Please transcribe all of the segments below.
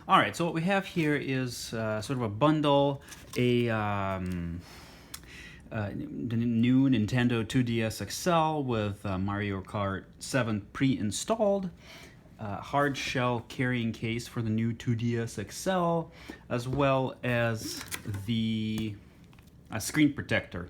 All right, so what we have here is sort of a bundle, the new Nintendo 2DS XL with Mario Kart 7 pre-installed, hard shell carrying case for the new 2DS XL, as well as the screen protector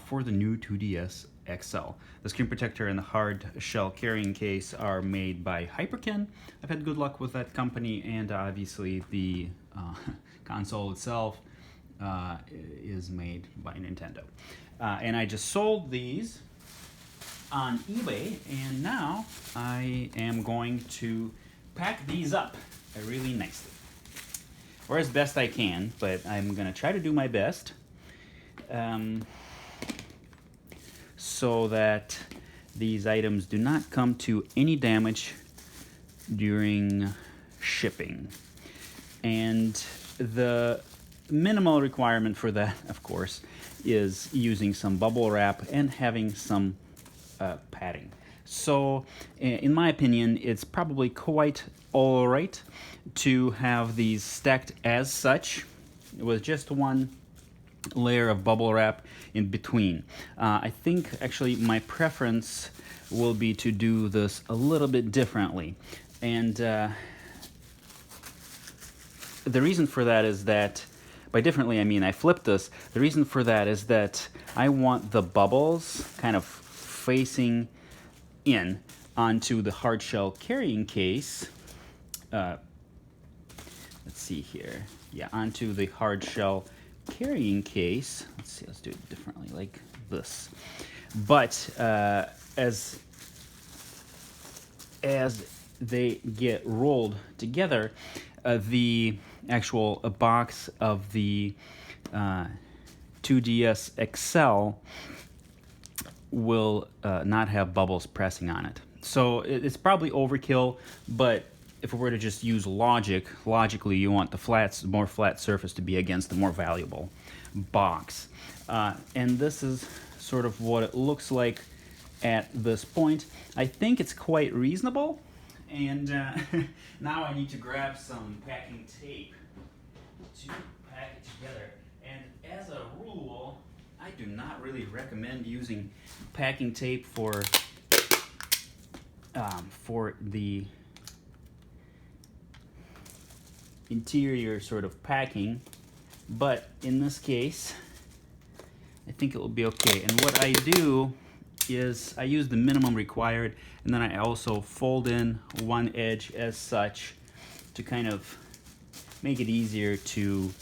for the new 2DS XL. The screen protector and the hard shell carrying case are made by Hyperkin. I've had good luck with that company, and obviously the console itself is made by Nintendo. And I just sold these on eBay, and now I am going to pack these up really nicely, or as best I can, but I'm going to try to do my best. So that these items do not come to any damage during shipping. And the minimal requirement for that, of course, is using some bubble wrap and having some padding. So, in my opinion, it's probably quite alright to have these stacked as such with just one layer of bubble wrap in between. I think actually my preference will be to do this a little bit differently, and the reason for that is that, by differently I mean I flipped this. The reason for that is that I want the bubbles kind of facing in onto the hard shell carrying case. Let's see here. Yeah, onto the hard shell carrying case. Let's see, let's do it differently, like this. But as they get rolled together, the actual box of the 2DS XL will not have bubbles pressing on it. So it's probably overkill, but if we were to just use logically you want the more flat surface to be against the more valuable box. And this is sort of what it looks like at this point. I think it's quite reasonable, and now I need to grab some packing tape to pack it together. And as a rule, I do not really recommend using packing tape for the interior sort of packing, but in this case I think it will be okay. And what I do is I use the minimum required, and then I also fold in one edge as such to kind of make it easier to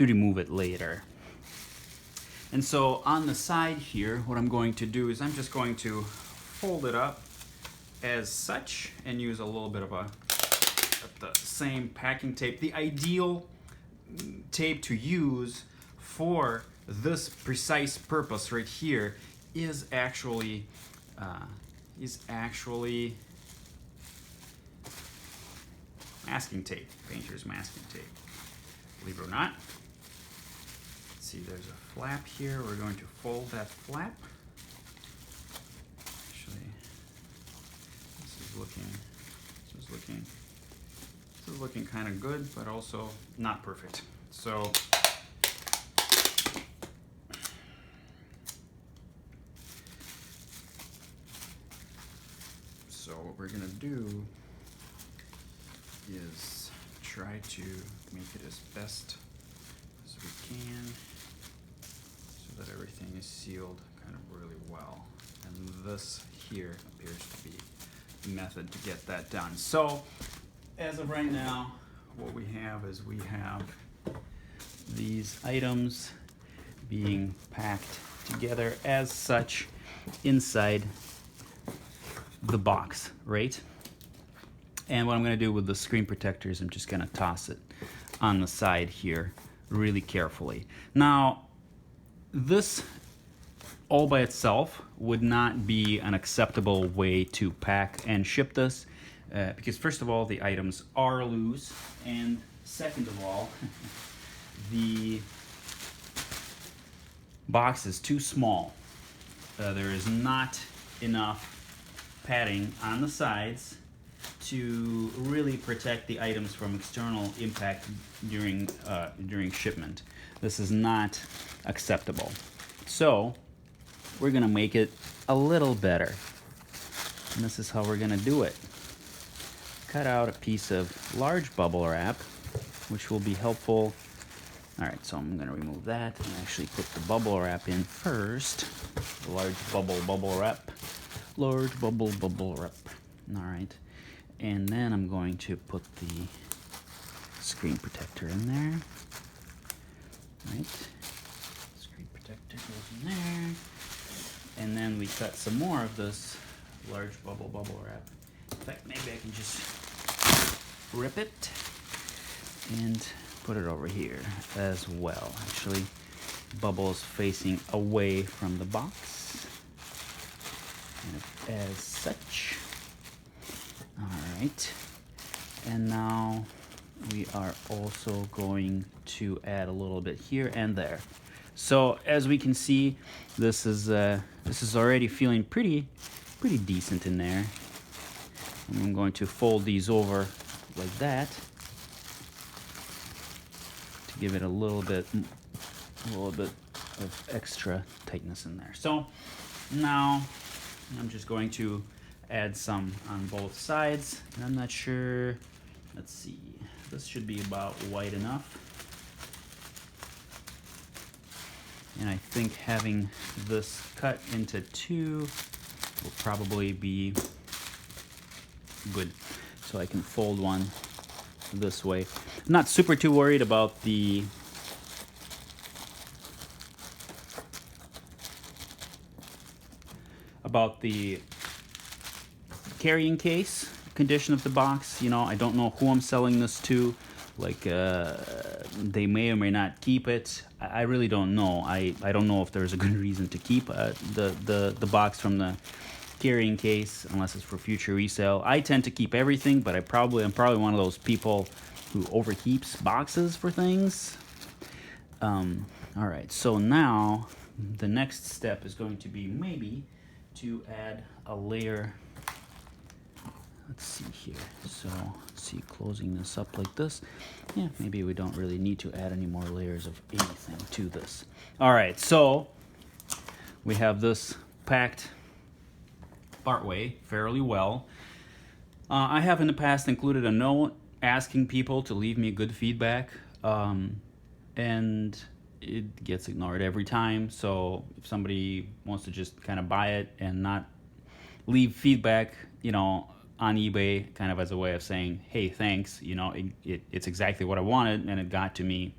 remove it later. And so on the side here, what I'm going to do is I'm just going to fold it up as such and use a little bit of the same packing tape. The ideal tape to use for this precise purpose right here is actually masking tape, painter's masking tape, believe it or not. Let's see, there's a flap here. We're going to fold that flap. Actually, this is looking kind of good, but also not perfect. So what we're gonna do is try to make it as best as we can so that everything is sealed kind of really well. And this here appears to be the method to get that done. So as of right now, what we have is we have these items being packed together as such inside the box, right? And what I'm going to do with the screen protector is I'm just going to toss it on the side here really carefully. Now, this all by itself would not be an acceptable way to pack and ship this, because first of all, the items are loose, and second of all, the box is too small. There is not enough padding on the sides to really protect the items from external impact during shipment. This is not acceptable. So we're gonna make it a little better. And this is how we're gonna do it. Cut out a piece of large bubble wrap, which will be helpful. All right, so I'm gonna remove that and actually put the bubble wrap in first. The large bubble wrap. Large bubble wrap. All right, and then I'm going to put the screen protector in there. All right, screen protector goes in there. And then we cut some more of this large bubble wrap. In fact, maybe I can just rip it and put it over here as well. Actually, bubbles facing away from the box, and as such. All right, and now we are also going to add a little bit here and there. So as we can see, this is already feeling pretty decent in there. And I'm going to fold these over like that to give it a little bit of extra tightness in there. So now I'm just going to add some on both sides, and I'm not sure. Let's see. This should be about wide enough. And I think having this cut into two will probably be good. So I can fold one this way. I'm not super too worried about the carrying case condition of the box. You know, I don't know who I'm selling this to. Like, they may or may not keep it. I really don't know. I don't know if there's a good reason to keep the box from the carrying case unless it's for future resale. I tend to keep everything, but I'm probably one of those people who overkeeps boxes for things. All right, so now the next step is going to be maybe to add a layer. Let's see here. So, let's see, closing this up like this. Yeah, maybe we don't really need to add any more layers of anything to this. All right, so we have this packed partway fairly well. I have in the past included a note asking people to leave me good feedback, and it gets ignored every time. So if somebody wants to just kind of buy it and not leave feedback, you know, on eBay, kind of as a way of saying, hey, thanks, you know, it's exactly what I wanted, and it got to me,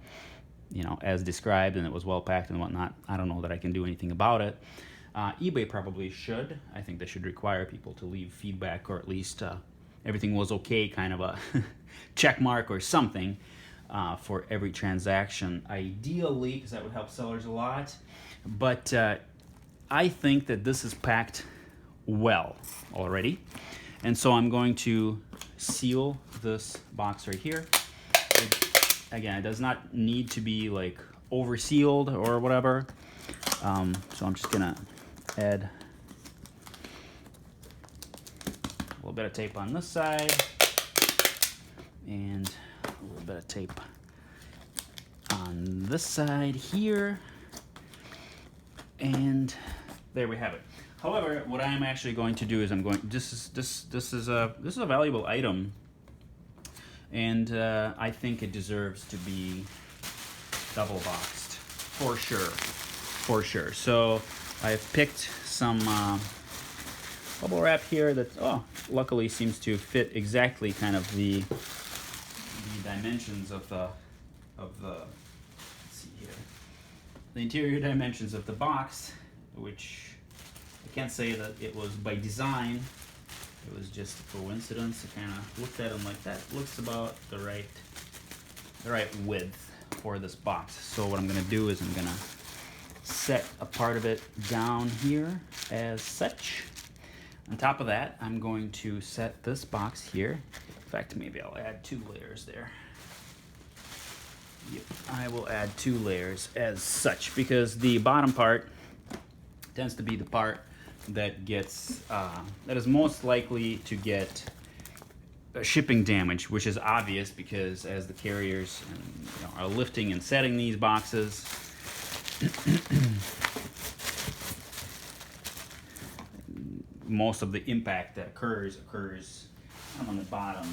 you know, as described, and it was well packed and whatnot. I don't know that I can do anything about it. eBay probably should. I think they should require people to leave feedback, or at least everything was okay, kind of a check mark or something for every transaction, ideally, because that would help sellers a lot. But I think that this is packed well already. And so I'm going to seal this box right here. Again, it does not need to be like over sealed or whatever. So I'm just gonna add a little bit of tape on this side and a little bit of tape on this side here. And there we have it. However, what I am actually going to do is this is a valuable item, and I think it deserves to be double boxed for sure. So I've picked some bubble wrap here that luckily seems to fit exactly kind of the dimensions of the let's see here, the interior dimensions of the box, which I can't say that it was by design. It was just a coincidence. I kind of looked at them like that. Looks about the right width for this box. So what I'm going to do is I'm going to set a part of it down here as such. On top of that, I'm going to set this box here. In fact, maybe I'll add 2 layers there. Yep, I will add 2 layers as such, because the bottom part tends to be the part that gets that is most likely to get shipping damage, which is obvious because as the carriers are lifting and setting these boxes, most of the impact that occurs on the bottom.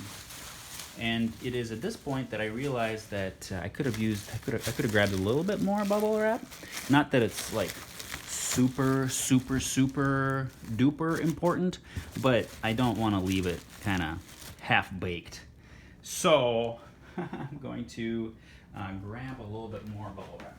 And it is at this point that I realized that I could have grabbed a little bit more bubble wrap. Not that it's like super duper important, but I don't want to leave it kind of half baked. So I'm going to grab a little bit more bubble wrap.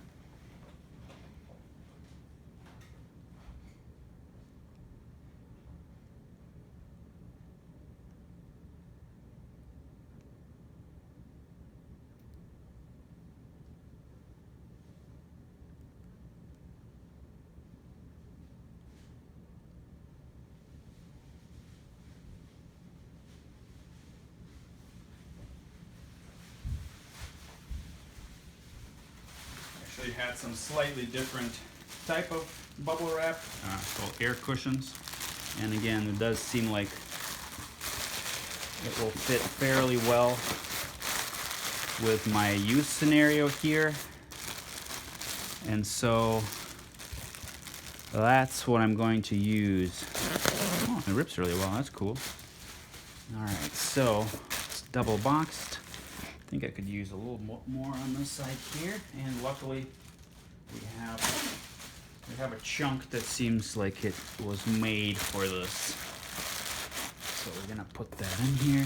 Actually had some slightly different type of bubble wrap, called air cushions. And again, it does seem like it will fit fairly well with my use scenario here. And so that's what I'm going to use. Oh, it rips really well, that's cool. All right, so it's double boxed. I think I could use a little more on this side here, and luckily we have a chunk that seems like it was made for this. So we're gonna put that in here.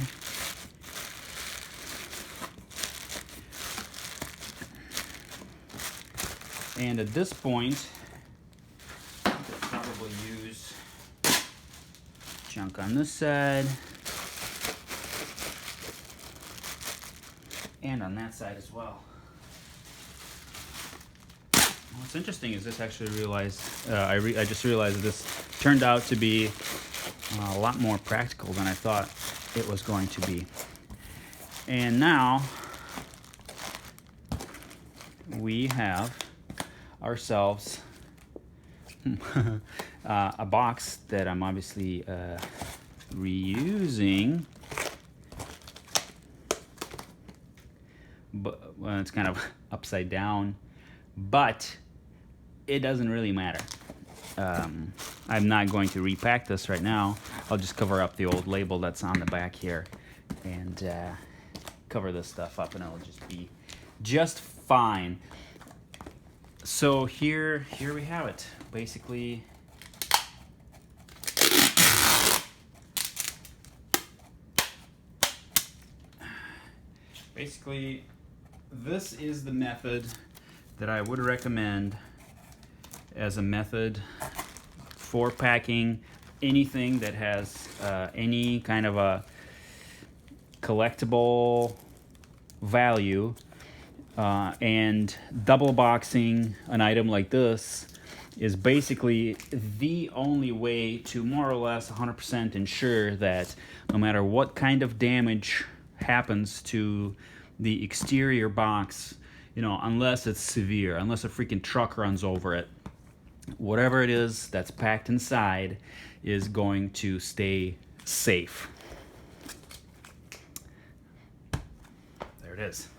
And at this point, I could probably use a chunk on this side and on that side as well. What's interesting is this actually realized, I just realized that this turned out to be a lot more practical than I thought it was going to be. And now we have ourselves a box that I'm obviously reusing, but well, it's kind of upside down, but it doesn't really matter. I'm not going to repack this right now. I'll just cover up the old label that's on the back here and cover this stuff up, and it'll just be just fine. So here we have it. Basically, this is the method that I would recommend as a method for packing anything that has any kind of a collectible value, and double boxing an item like this is basically the only way to more or less 100% ensure that no matter what kind of damage happens to the exterior box, unless it's severe, unless a freaking truck runs over it, whatever it is that's packed inside is going to stay safe. There it is.